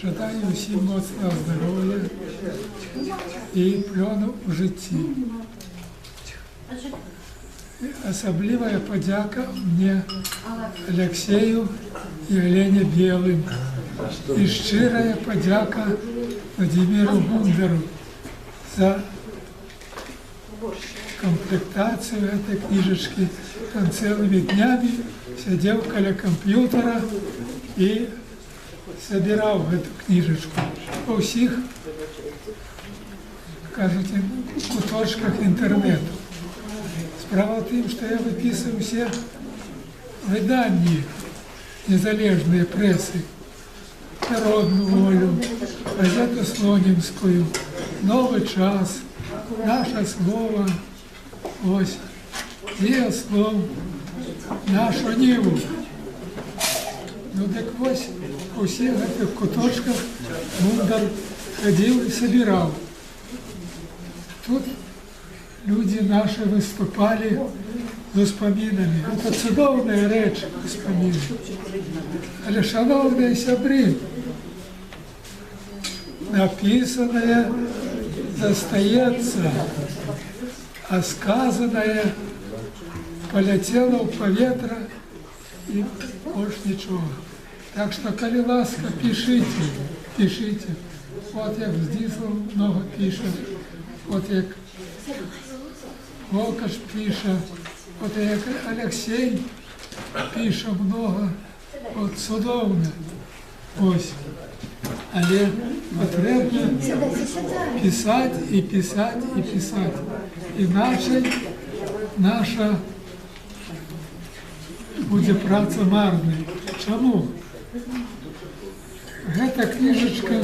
Жадаю усім моцного здоров'я і пльону у житті. Особлива подяка мне, Алексею и Елене Белым. И щирая подяка Владимиру Гундару за комплектацию этой книжечки. Он целыми днями сидел около компьютера и собирал эту книжечку по всех, кажете, куточках интернету. Справа в тем, что я выписываю все видания незалежные прессы, Народную волю, газету Слонимскую, Новый час, Наше слово, ось, Дія слов, Нашу Ниву. Ну так ось, у всех этих куточках Гундар ходил и собирал. Тут люди наши выступали з успоминами. Это чудовная речь успомин. Але, шановные сябры, написанное застається, а сказанное полетело в повітря і больше нічого. Так що, коли ласка, пишите, пишите. От як Здислав много пише, от як Волкаш пише, от як Олексій пише много, от судовне. Ось. Але потрібно писати і писати і писати. Іначе наша буде праця марною. Чому? Гэта книжечка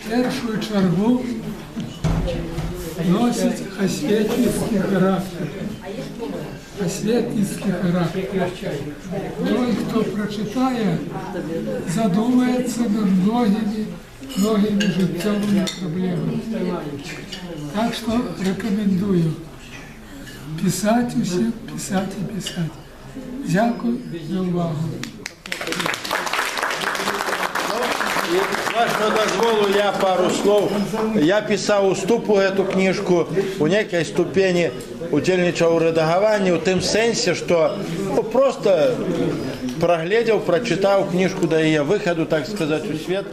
першую чергу носить осветницкий характер. Осветницкий характер. Той, кто прочитает, задумается над многими життєвими проблемами. Так что рекомендую писать усім, писать и писать. Дякую за увагу. З вашого дозволу я пару слов. Я писав уступ у эту книжку, у некой ступені удзельнічаў у рэдагаванні, у тым сэнсе, што просто прагледзеў, прачытаў кніжку да яе выхаду, так сказаць, у свет.